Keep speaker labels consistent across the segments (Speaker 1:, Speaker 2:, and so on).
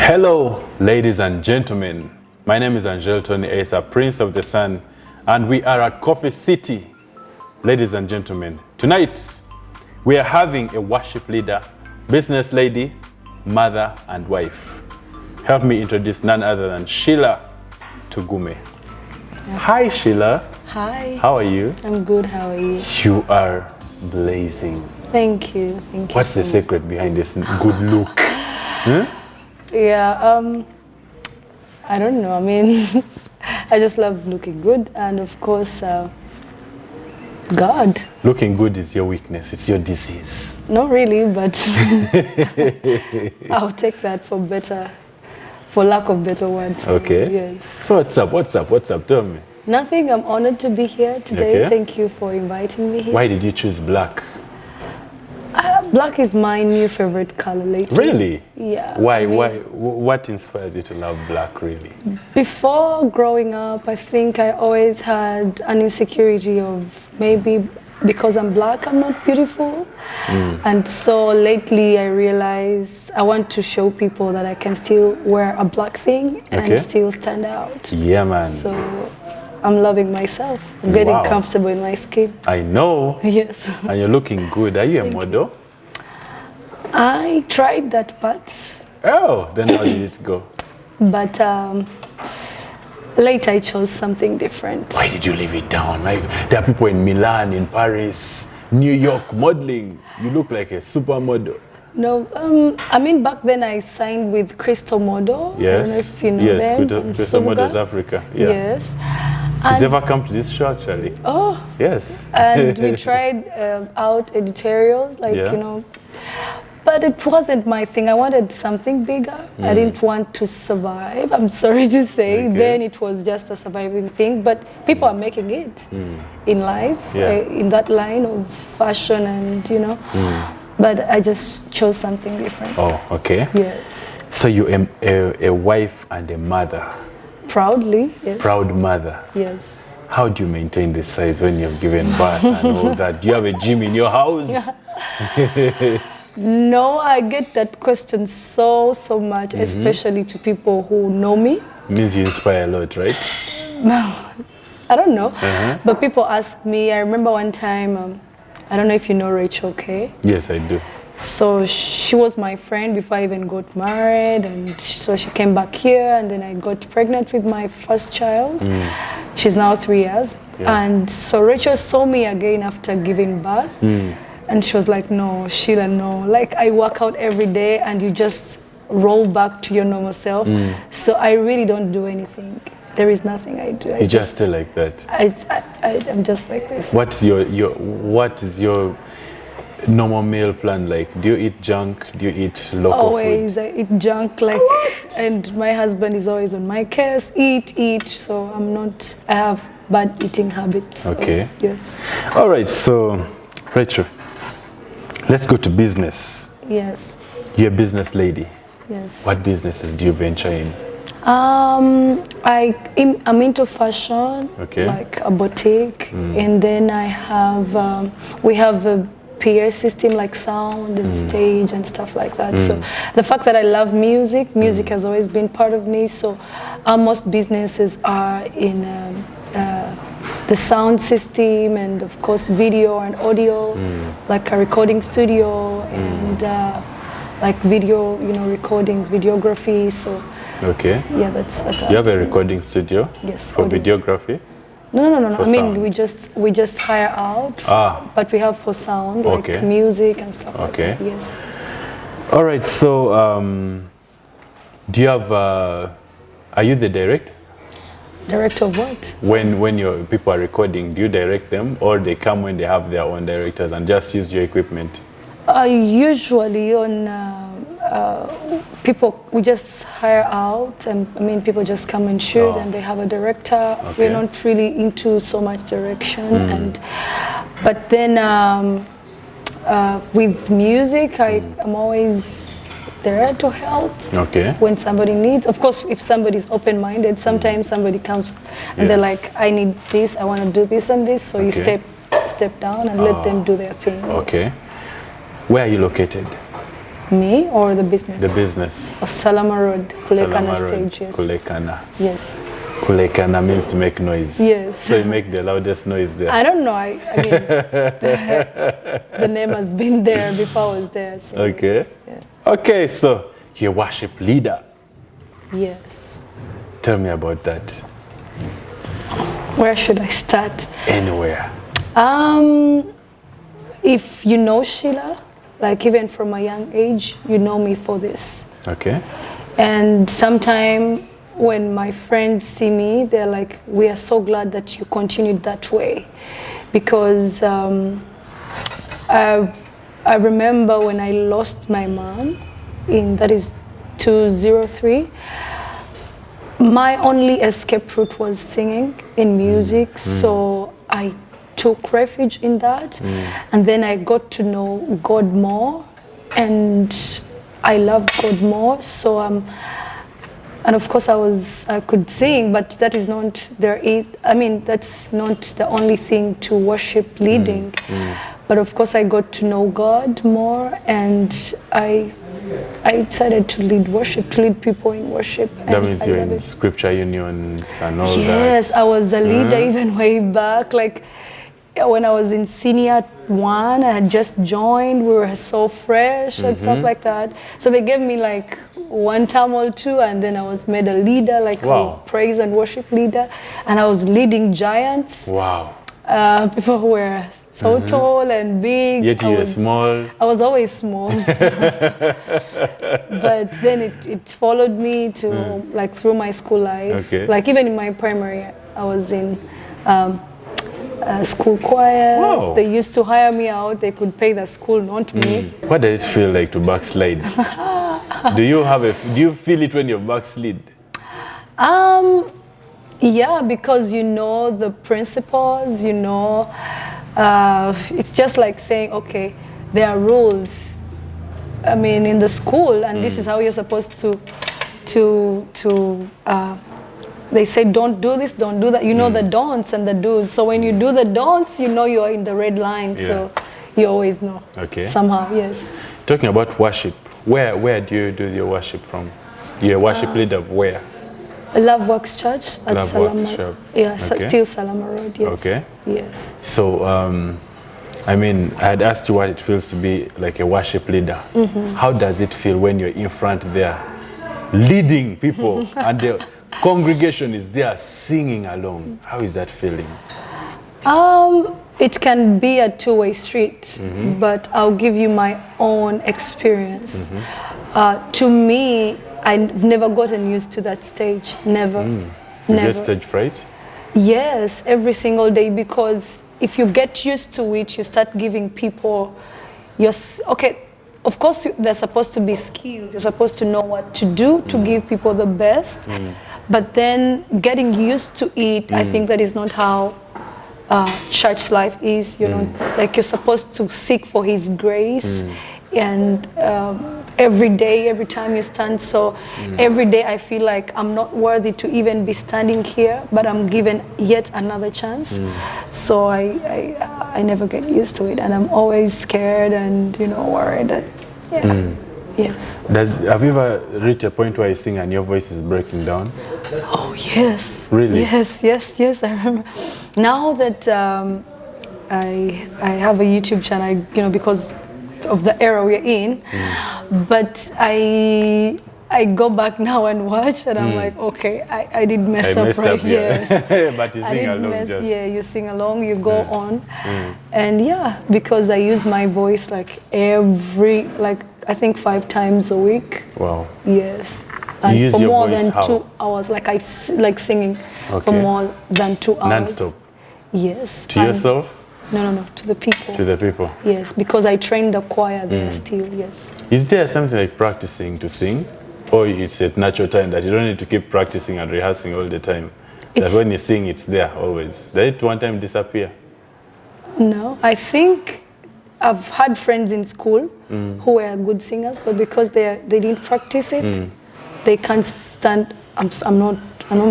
Speaker 1: Hello, ladies and gentlemen. My name is Angel Tony Asa, Prince of the Sun, and we are at Coffee City. Ladies and gentlemen, tonight we are having a worship leader, business lady, mother, and wife. Help me introduce none other than Sheilah Tugume. Hi, Sheilah.
Speaker 2: Hi.
Speaker 1: How are you?
Speaker 2: I'm good. How are you?
Speaker 1: You are blazing.
Speaker 2: Thank you. Thank you.
Speaker 1: What's the secret behind this good look?
Speaker 2: Yeah, I don't know. I mean, I just love looking good, and of course, God.
Speaker 1: Looking good is your weakness. It's your disease.
Speaker 2: Not really, but I'll take that for lack of better words.
Speaker 1: Okay.
Speaker 2: Yes.
Speaker 1: So what's up? Tell me.
Speaker 2: Nothing. I'm honored to be here today.
Speaker 1: Okay.
Speaker 2: Thank you for inviting me here.
Speaker 1: Why did you choose black?
Speaker 2: Black is my new favorite color lately.
Speaker 1: Really?
Speaker 2: Yeah.
Speaker 1: Why?
Speaker 2: I mean,
Speaker 1: What inspires you to love black, really?
Speaker 2: Before growing up, I think I always had an insecurity of maybe because I'm black, I'm not beautiful. And so lately I realized I want to show people that I can still wear a black thing and still stand out.
Speaker 1: Yeah, man.
Speaker 2: So I'm loving myself. I'm getting comfortable in my skin.
Speaker 1: I know.
Speaker 2: Yes.
Speaker 1: And you're looking good. Are you a model?
Speaker 2: I tried that part.
Speaker 1: Oh, then how did it go?
Speaker 2: But later I chose something different.
Speaker 1: Why did you leave it down? Like, there are people in Milan, in Paris, New York modeling. You look like a supermodel.
Speaker 2: No, I mean back then I signed with Crystal Model.
Speaker 1: Yes.
Speaker 2: I don't know if you know them.
Speaker 1: Yes, Crystal Models Africa. Yeah.
Speaker 2: Yes.
Speaker 1: He's ever come to this show actually.
Speaker 2: Oh.
Speaker 1: Yes.
Speaker 2: And we tried out editorials, like, you know, but it wasn't my thing. I wanted something bigger. I didn't want to survive. I'm sorry to say.
Speaker 1: Okay.
Speaker 2: Then it was just a surviving thing. But people are making it in life, in that line of fashion and, you know. But I just chose something different.
Speaker 1: Oh, okay.
Speaker 2: Yes.
Speaker 1: So you're a wife and a mother.
Speaker 2: Proudly, yes.
Speaker 1: Proud mother.
Speaker 2: Yes.
Speaker 1: How do you maintain this size when you've given birth and all that? Do you have a gym in your house?
Speaker 2: No, I get that question so much, especially to people who know me.
Speaker 1: Means you inspire a lot, right?
Speaker 2: No, I don't know. But people ask me, I remember one time, I don't know if you know Rachel K.
Speaker 1: Yes, I do.
Speaker 2: So she was my friend before I even got married, and so she came back here, and then I got pregnant with my first child. She's now 3 years. And so Rachel saw me again after giving birth. And she was like, no, Sheilah, no. Like, I work out every day and you just roll back to your normal self. So I really don't do anything. There is nothing I do.
Speaker 1: You're just still like that?
Speaker 2: I'm just like this.
Speaker 1: What is your normal meal plan like? Do you eat junk? Do you eat local
Speaker 2: Always,
Speaker 1: food?
Speaker 2: I eat junk, like, and my husband is always on my case, eat. So I have bad eating habits.
Speaker 1: Okay.
Speaker 2: So, yes.
Speaker 1: All right, so Rachel, let's go to business.
Speaker 2: Yes.
Speaker 1: You're a business lady.
Speaker 2: Yes.
Speaker 1: What businesses do you venture in?
Speaker 2: I'm into fashion, like a boutique, and then I have we have a PA system like sound and stage and stuff like that. So the fact that I love music has always been part of me. So most businesses are in the sound system and of course video and audio, like a recording studio and like video, you know, recordings, videography. So.
Speaker 1: Okay.
Speaker 2: Yeah, that's
Speaker 1: you have a recording studio?
Speaker 2: Yes.
Speaker 1: For
Speaker 2: audio.
Speaker 1: videography?
Speaker 2: No. I mean,
Speaker 1: sound.
Speaker 2: we just hire out. But we have for sound, like music and stuff like that. Yes.
Speaker 1: All right. So, do you have? Are you the director?
Speaker 2: Director of what?
Speaker 1: When your people are recording, do you direct them, or they come when they have their own directors and just use your equipment?
Speaker 2: Usually on people, we just hire out, and I mean people just come and shoot, and they have a director. We're not really into so much direction, but then with music, I'm always there to help. When somebody needs, of course, if somebody's open-minded, sometimes somebody comes and they're like, I need this, I want to do this and this, so you step down and let them do their thing.
Speaker 1: Okay. Where are you located?
Speaker 2: Me or the business?
Speaker 1: The business.
Speaker 2: Or Salama Road, Kulekana
Speaker 1: Salama Road,
Speaker 2: stage, yes.
Speaker 1: Kulekana.
Speaker 2: Yes.
Speaker 1: Kulekana means to make noise.
Speaker 2: Yes.
Speaker 1: So you make the loudest noise there.
Speaker 2: I don't know. I mean, the name has been there before I was there. So
Speaker 1: Okay.
Speaker 2: yeah.
Speaker 1: Okay, so you're a worship leader.
Speaker 2: Yes.
Speaker 1: Tell me about that.
Speaker 2: Where should I start?
Speaker 1: Anywhere.
Speaker 2: If you know Sheilah, like even from a young age, you know me for this.
Speaker 1: Okay.
Speaker 2: And sometime when my friends see me, they're like, we are so glad that you continued that way. Because I remember when I lost my mom, that is 2003, my only escape route was singing in music. So I took refuge in that. And then I got to know God more. And I loved God more. So and of course I could sing, but that is not, that's not the only thing to worship leading. But of course I got to know God more, and I decided to lead worship, to lead people in worship.
Speaker 1: That means you're in scripture unions and all that.
Speaker 2: Yes, I was a leader even way back. Like when I was in senior 1, I had just joined, we were so fresh and stuff like that. So they gave me like 1 term or 2, and then I was made a leader, like a praise and worship leader. And I was leading giants.
Speaker 1: Wow.
Speaker 2: People who were so tall and big.
Speaker 1: Yet you were small.
Speaker 2: I was always small. But then it followed me to like through my school life.
Speaker 1: Okay.
Speaker 2: Like even in my primary, I was in school choirs.
Speaker 1: Wow.
Speaker 2: They used to hire me out. They could pay the school, not me.
Speaker 1: What does it feel like to backslide? Do you feel it when you backslid?
Speaker 2: Yeah, because you know the principles, you know, it's just like saying, okay, there are rules, I mean, in the school, and this is how you're supposed to they say don't do this, don't do that. You know the don'ts and the do's. So when you do the don'ts, you know you're in the red line.
Speaker 1: Yeah.
Speaker 2: So you always know.
Speaker 1: Okay.
Speaker 2: Somehow, yes.
Speaker 1: Talking about worship, where do you do your worship from? You're a worship leader where?
Speaker 2: Love Works Church at
Speaker 1: Love
Speaker 2: Salama.
Speaker 1: Works Church.
Speaker 2: Yeah,
Speaker 1: Okay.
Speaker 2: still Salama Road. Yes.
Speaker 1: Okay.
Speaker 2: Yes.
Speaker 1: So, I mean, I had asked you what it feels to be like a worship leader. How does it feel when you're in front there, leading people, and the congregation is there singing along? How is that feeling?
Speaker 2: It can be a two-way street, but I'll give you my own experience. To me, I've never gotten used to that stage. Never.
Speaker 1: You
Speaker 2: Never.
Speaker 1: get stage fright?
Speaker 2: Yes, every single day, because if you get used to it, you start giving people okay, of course they're supposed to be skills. You're supposed to know what to do to give people the best. But then getting used to it, I think that is not how church life is. You know, it's like you're supposed to seek for His grace, and every day, every time you stand. So every day I feel like I'm not worthy to even be standing here, but I'm given yet another chance. So I never get used to it, and I'm always scared and worried that yes.
Speaker 1: Have you ever reached a point where you sing and your voice is breaking down?
Speaker 2: Oh yes.
Speaker 1: Really?
Speaker 2: Yes. I remember. Now that I have a YouTube channel, because of the era we're in, but I go back now and watch, and I'm like, okay, I did mess up, right?
Speaker 1: Yeah.
Speaker 2: Yes.
Speaker 1: But you sing along just.
Speaker 2: Yeah, you sing along, you go on, and because I use my voice like I think 5 times a week.
Speaker 1: Wow.
Speaker 2: Yes.
Speaker 1: You
Speaker 2: And
Speaker 1: use
Speaker 2: for
Speaker 1: your
Speaker 2: more
Speaker 1: voice
Speaker 2: than
Speaker 1: how?
Speaker 2: 2 hours, like I like singing for
Speaker 1: Okay.
Speaker 2: more than 2 hours.
Speaker 1: Non-stop?
Speaker 2: Yes.
Speaker 1: To
Speaker 2: And-
Speaker 1: yourself?
Speaker 2: No, to the people.
Speaker 1: To the people?
Speaker 2: Yes, because I trained the choir there still, yes.
Speaker 1: Is there something like practicing to sing? Or it's a natural time that you don't need to keep practicing and rehearsing all the time? That when you sing, it's there always. Did it one time disappear?
Speaker 2: No, I think I've had friends in school who were good singers, but because they didn't practice it, they can't stand. I'm not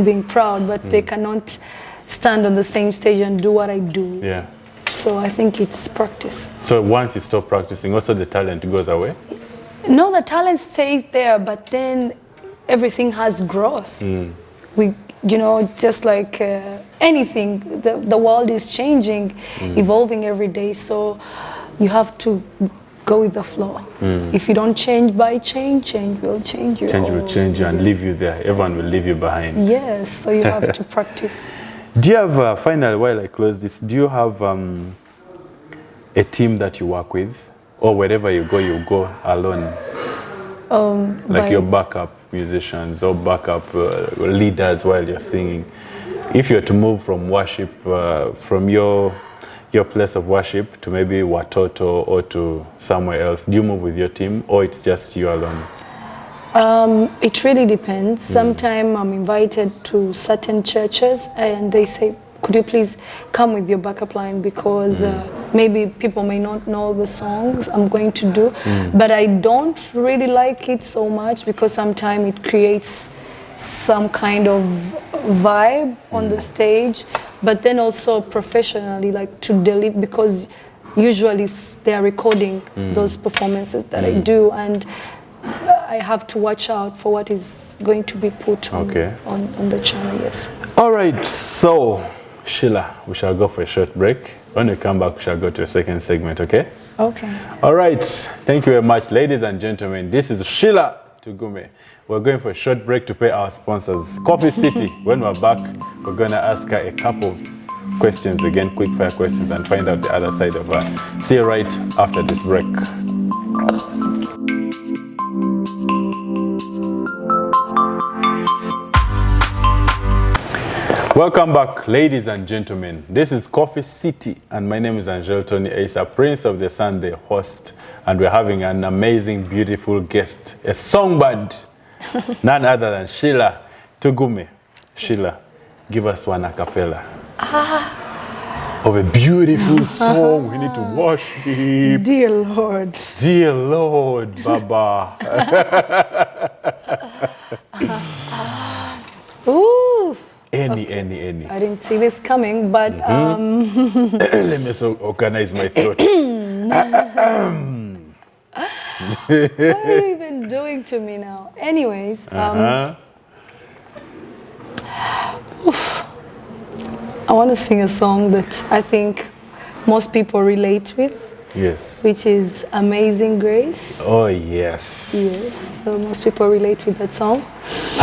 Speaker 2: being proud, but they cannot stand on the same stage and do what I do.
Speaker 1: Yeah.
Speaker 2: So I think it's practice.
Speaker 1: So once you stop practicing, also the talent goes away?
Speaker 2: No, the talent stays there, but then everything has growth. We, you know, just like anything, the world is changing, evolving every day. So you have to go with the flow. If you don't change by change will change you.
Speaker 1: Change will change you and leave you there. Everyone will leave you behind.
Speaker 2: Yes, so you have to practice.
Speaker 1: Do you have, finally, while I close this, do you have a team that you work with? Or wherever you go alone? Like your backup musicians or backup leaders while you're singing. If you're to move from worship, from your place of worship to maybe Watoto or to somewhere else, do you move with your team or it's just you alone?
Speaker 2: It really depends. Sometimes I'm invited to certain churches and they say, could you please come with your backup line because maybe people may not know the songs I'm going to do. But I don't really like it so much because sometimes it creates some kind of vibe on the stage. But then also professionally, like to deliver, because usually they're recording those performances that I do, and I have to watch out for what is going to be put on the channel, yes. All
Speaker 1: right, so Sheilah, we shall go for a short break. When we come back, we shall go to a second segment, okay?
Speaker 2: Okay.
Speaker 1: All right, thank you very much, ladies and gentlemen. This is Sheilah Tugume. We're going for a short break to pay our sponsors, Coffee City. When we're back, we're going to ask her a couple questions, again, quick fire questions, and find out the other side of her. See you right after this break. Welcome back, ladies and gentlemen. This is Coffee City, and my name is Tony Asa, Prince of the Sun, the host, and we're having an amazing, beautiful guest, a songbird, none other than Sheilah Tugume. Sheilah, give us one a cappella of a beautiful song. We need to worship.
Speaker 2: Dear Lord.
Speaker 1: Dear Lord, Baba.
Speaker 2: Ooh.
Speaker 1: Any.
Speaker 2: I didn't see this coming, but
Speaker 1: let me organize my throat.
Speaker 2: What are you even doing to me now? Anyways, I want to sing a song that I think most people relate with.
Speaker 1: Yes.
Speaker 2: Which is Amazing Grace.
Speaker 1: Oh, yes.
Speaker 2: Yes. So most people relate with that song.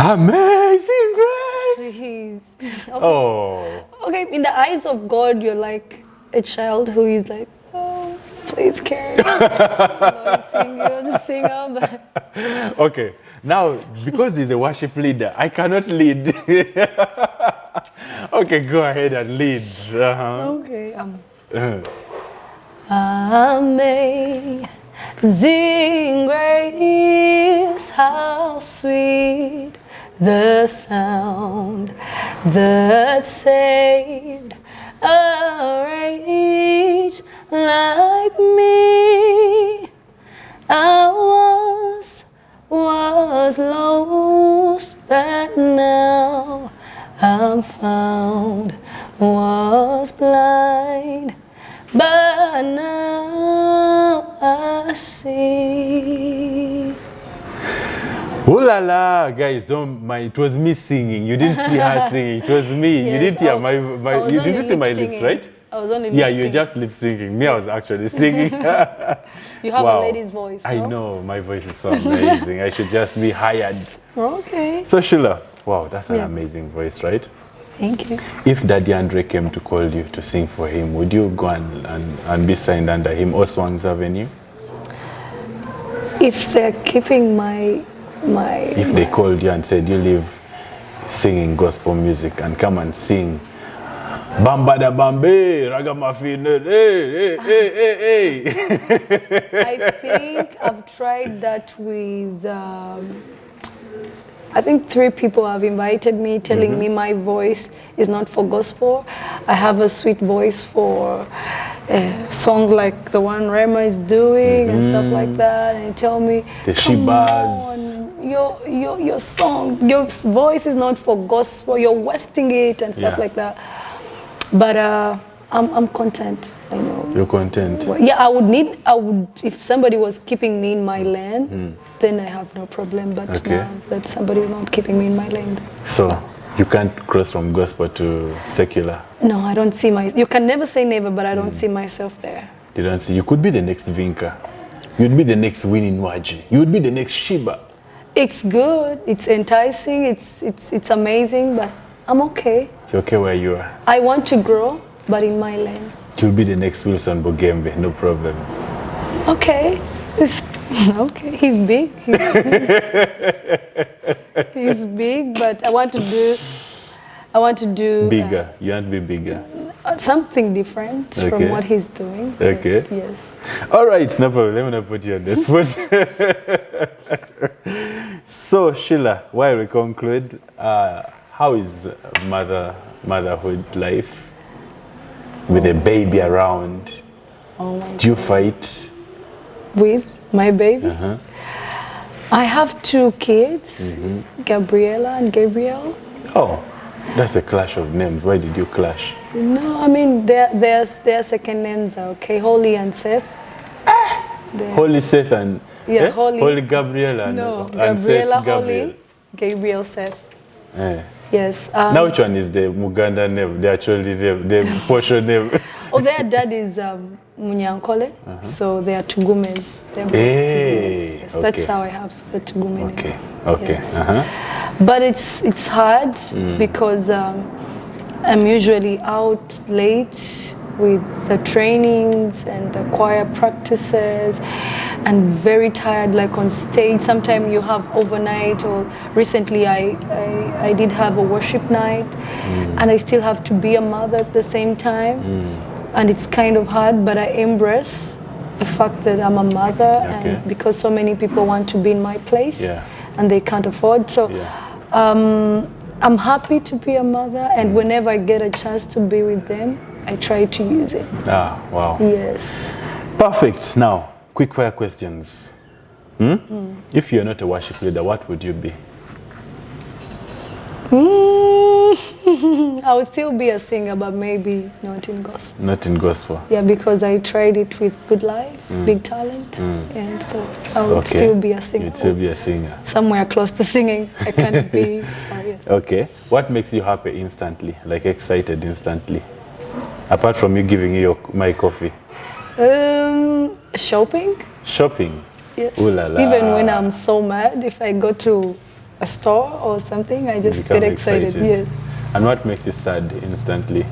Speaker 1: Amazing Grace.
Speaker 2: Please. Okay.
Speaker 1: Oh.
Speaker 2: Okay, in the eyes of God, you're like a child who is like, oh, please carry me. You're the singer, but...
Speaker 1: Okay, now, because he's a worship leader, I cannot lead. Okay, go ahead and lead.
Speaker 2: Okay. Amazing grace, how sweet the sound that saved a wretch like me. I was lost, but now I'm found, was blind, but now I see.
Speaker 1: Ooh la la, guys, don't mind. It was me singing. You didn't see her singing. It was me.
Speaker 2: Yes,
Speaker 1: you didn't hear you didn't see my
Speaker 2: singing.
Speaker 1: lips, right?
Speaker 2: I was only
Speaker 1: Yeah,
Speaker 2: lip
Speaker 1: you're
Speaker 2: singing.
Speaker 1: just lip singing. Me, I was actually singing.
Speaker 2: You have a lady's voice, no?
Speaker 1: I know, my voice is so amazing. I should just be hired.
Speaker 2: Okay.
Speaker 1: So Sheilah, wow, that's an amazing voice, right?
Speaker 2: Thank you.
Speaker 1: If Daddy Andre came to call you to sing for him, would you go and be signed under him or Swang's Avenue?
Speaker 2: If they're keeping my...
Speaker 1: If they called you and said, you leave singing gospel music and come and sing Bamba da Bambe, Ragamuffin, hey.
Speaker 2: I think I've tried that with... I think 3 people have invited me, telling me my voice is not for gospel. I have a sweet voice for songs like the one Rema is doing and stuff like that. And they tell me,
Speaker 1: the
Speaker 2: Shibas, your song, your voice is not for gospel. You're wasting it and stuff like that. But I'm content. I know.
Speaker 1: You're content.
Speaker 2: Well, yeah, I would, if somebody was keeping me in my lane, then I have no problem. But now that somebody is not keeping me in my lane.
Speaker 1: So you can't cross from gospel to secular?
Speaker 2: No, I don't see you can never say never, but I don't see myself there.
Speaker 1: You don't see, you could be the next Vinka. You'd be the next Winnie Nwaji. You would be the next Sheba. It's
Speaker 2: good, it's enticing, it's amazing, but I'm okay.
Speaker 1: You're okay where you are?
Speaker 2: I want to grow, but in my lane.
Speaker 1: You'll be the next Wilson Bogembe, no problem.
Speaker 2: Okay. Okay, he's big. He's big, but I want to do
Speaker 1: bigger. You want to be bigger.
Speaker 2: Something different from what he's doing.
Speaker 1: Okay.
Speaker 2: Yes.
Speaker 1: All right, no problem. Let me not put you on this spot. So, Sheilah, while we conclude, how is motherhood life with a baby around? Do you fight
Speaker 2: with my baby? I have 2 kids, Gabriella and Gabriel.
Speaker 1: Oh, that's a clash of names. Why did you clash?
Speaker 2: No, I mean their second names are okay. Holy and Seth.
Speaker 1: Holy Seth and
Speaker 2: Holy
Speaker 1: Gabriella and
Speaker 2: Gabriella
Speaker 1: Seth
Speaker 2: Holy, Gabriel Seth. Yes.
Speaker 1: Now which one is the Muganda name? The actual name, the portion name?
Speaker 2: Oh, their dad is Munyankole, so they are Tugumes. Tugumes. Yes, that's how I have the Tugume name.
Speaker 1: Okay.
Speaker 2: Yes. But it's hard because I'm usually out late with the trainings and the choir practices and very tired, like on stage. Sometimes you have overnight, or recently I did have a worship night and I still have to be a mother at the same time. And it's kind of hard, but I embrace the fact that I'm a mother and because so many people want to be in my place and they can't afford. So I'm happy to be a mother, and whenever I get a chance to be with them, I try to use it.
Speaker 1: Ah, wow.
Speaker 2: Yes.
Speaker 1: Perfect. Now, quick fire questions. If you're not a worship leader, what would you be?
Speaker 2: I would still be a singer, but maybe not in gospel.
Speaker 1: Not in gospel?
Speaker 2: Yeah, because I tried it with Good Life, Big Talent, and so I would still be a singer.
Speaker 1: You'd still be a singer.
Speaker 2: Somewhere close to singing. I can't be.
Speaker 1: Okay. What makes you happy instantly, like excited instantly? Apart from you giving you my coffee.
Speaker 2: Shopping.
Speaker 1: Shopping?
Speaker 2: Yes.
Speaker 1: Ooh la la.
Speaker 2: Even when I'm so mad, if I go to a store or something, I just get excited. Yes.
Speaker 1: And what makes you sad instantly?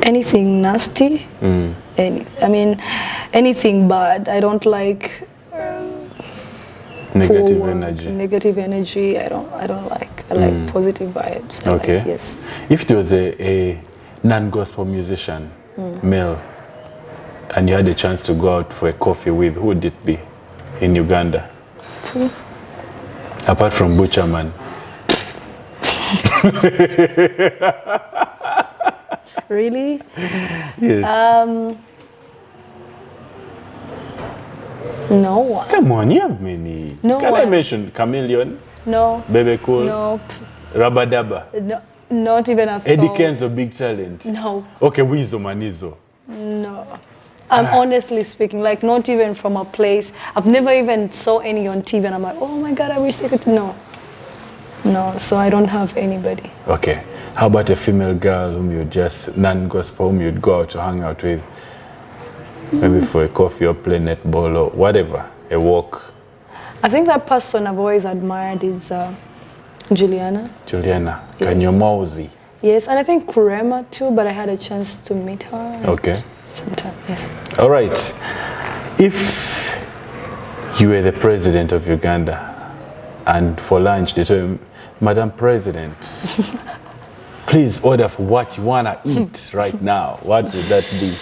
Speaker 2: Anything nasty. Anything bad. I don't like
Speaker 1: negative energy.
Speaker 2: Negative energy. I don't like. I like positive vibes.
Speaker 1: Okay.
Speaker 2: Yes.
Speaker 1: If there was a non-gospel musician, male, and you had a chance to go out for a coffee with, who would it be in Uganda? Apart from Butcherman.
Speaker 2: Really?
Speaker 1: Yes.
Speaker 2: No one.
Speaker 1: Come on, you have many.
Speaker 2: No
Speaker 1: Can
Speaker 2: one.
Speaker 1: I mention Chameleon?
Speaker 2: No.
Speaker 1: Bebe Cool?
Speaker 2: No.
Speaker 1: Rabadaba?
Speaker 2: No. Not even a song.
Speaker 1: Eddie Kenzo, Big Talent?
Speaker 2: No.
Speaker 1: Okay, Wizo Manizo?
Speaker 2: No. I'm honestly speaking, like not even from a place. I've never even saw any on TV and I'm like, oh my God, I wish they could. No. No, so I don't have anybody.
Speaker 1: Okay. How about a female girl whom you just, non-gospel, whom you'd go out to hang out with? Maybe for a coffee or play netball or whatever, a walk?
Speaker 2: I think that person I've always admired is Juliana.
Speaker 1: Juliana, Kanyomauzi.
Speaker 2: Yes, and I think Kurema too, but I had a chance to meet her.
Speaker 1: Okay.
Speaker 2: Sometime, yes.
Speaker 1: All right. If you were the president of Uganda and for lunch they told you, Madam President, please order for what you want to eat right now, what would that be?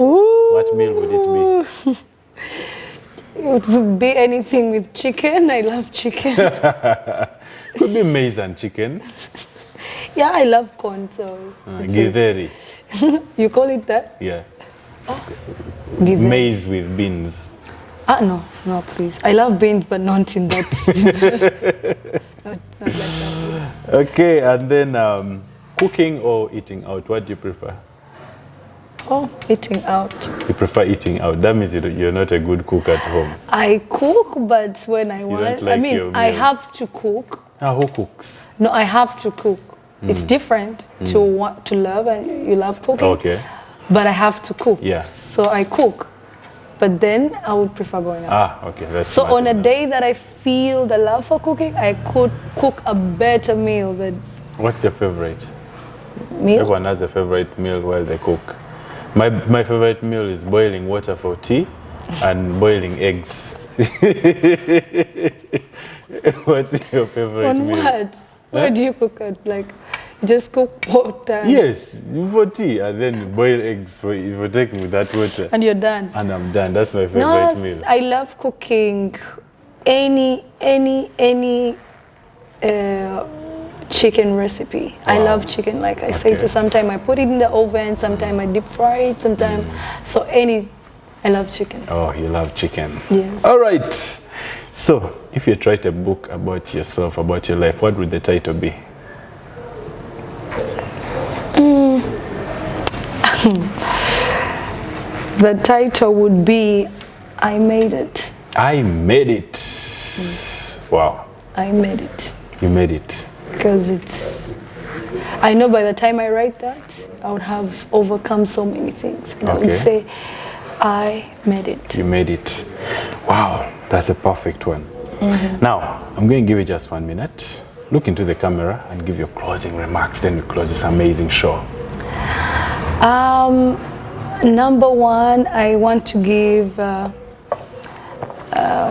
Speaker 2: Ooh.
Speaker 1: What meal would it be?
Speaker 2: It would be anything with chicken. I love chicken.
Speaker 1: Could be maize and chicken.
Speaker 2: Yeah, I love corn, so.
Speaker 1: Githeri.
Speaker 2: You call it that?
Speaker 1: Yeah.
Speaker 2: Oh. Githeri.
Speaker 1: Maize with beans.
Speaker 2: No, please. I love beans, but not in that. not like that.
Speaker 1: Okay, and then cooking or eating out, what do you prefer?
Speaker 2: Oh, eating out.
Speaker 1: You prefer eating out. That means you're not a good cook at home.
Speaker 2: I cook, but when I want,
Speaker 1: Like
Speaker 2: I have to cook.
Speaker 1: Who cooks?
Speaker 2: No, I have to cook. It's different to want to love, and you love cooking.
Speaker 1: Okay.
Speaker 2: But I have to cook.
Speaker 1: Yeah.
Speaker 2: So I cook. But then I would prefer going out.
Speaker 1: Okay. That's
Speaker 2: so
Speaker 1: smart
Speaker 2: on a
Speaker 1: enough.
Speaker 2: day that I feel the love for cooking, I could cook a better meal than
Speaker 1: What's your favorite?
Speaker 2: meal.
Speaker 1: Everyone has a favorite meal while they cook. My favorite meal is boiling water for tea and boiling eggs. What's your favorite
Speaker 2: On
Speaker 1: meal?
Speaker 2: what? Where do you cook it? Like, you just cook water?
Speaker 1: Yes, for tea and then boil eggs for taking with that water.
Speaker 2: And you're done?
Speaker 1: And I'm done. That's my favorite
Speaker 2: No,
Speaker 1: meal.
Speaker 2: I love cooking any chicken recipe. I love chicken. Like I say, to sometimes I put it in the oven, sometimes I deep fry it, sometimes. So I love chicken.
Speaker 1: Oh, you love chicken.
Speaker 2: Yes.
Speaker 1: All right. So, if you write a book about yourself, about your life, what would the title be?
Speaker 2: The title would be I Made It.
Speaker 1: I made it. Wow.
Speaker 2: I made it.
Speaker 1: You made it.
Speaker 2: Because I know by the time I write that, I would have overcome so many things. And I would say, I made it.
Speaker 1: You made it. Wow, that's a perfect one. Now, I'm going to give you just 1 minute. Look into the camera and give your closing remarks. Then we close this amazing show.
Speaker 2: Number one, I want to give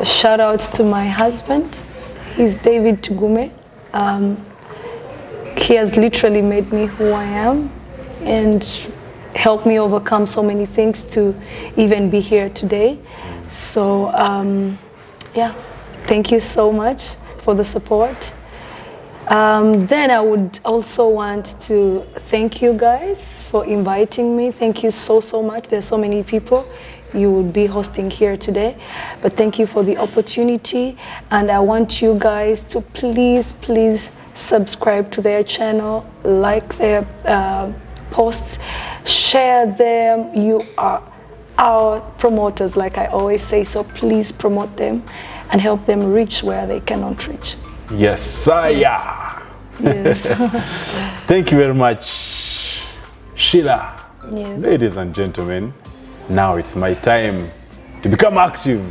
Speaker 2: shout outs to my husband. He's David Tugume. He has literally made me who I am and helped me overcome so many things to even be here today. So, yeah, thank you so much for the support. Then I would also want to thank you guys for inviting me. Thank you so much. There's so many people you would be hosting here today, but thank you for the opportunity. And I want you guys to please subscribe to their channel, like their posts, share them. You are our promoters, like I always say, so please promote them and help them reach where they cannot reach.
Speaker 1: Yes, sire.
Speaker 2: Yes.
Speaker 1: Thank you very much, Sheilah.
Speaker 2: Yes.
Speaker 1: Ladies and gentlemen, now it's my time to become active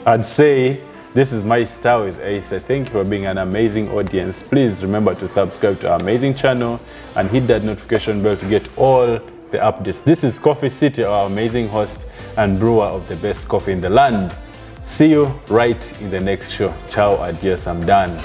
Speaker 1: and say, this is my style with Asa. Thank you for being an amazing audience. Please remember to subscribe to our amazing channel and hit that notification bell to get all the updates. This is Coffee City, our amazing host and brewer of the best coffee in the land. See you right in the next show. Ciao, adios, I'm done.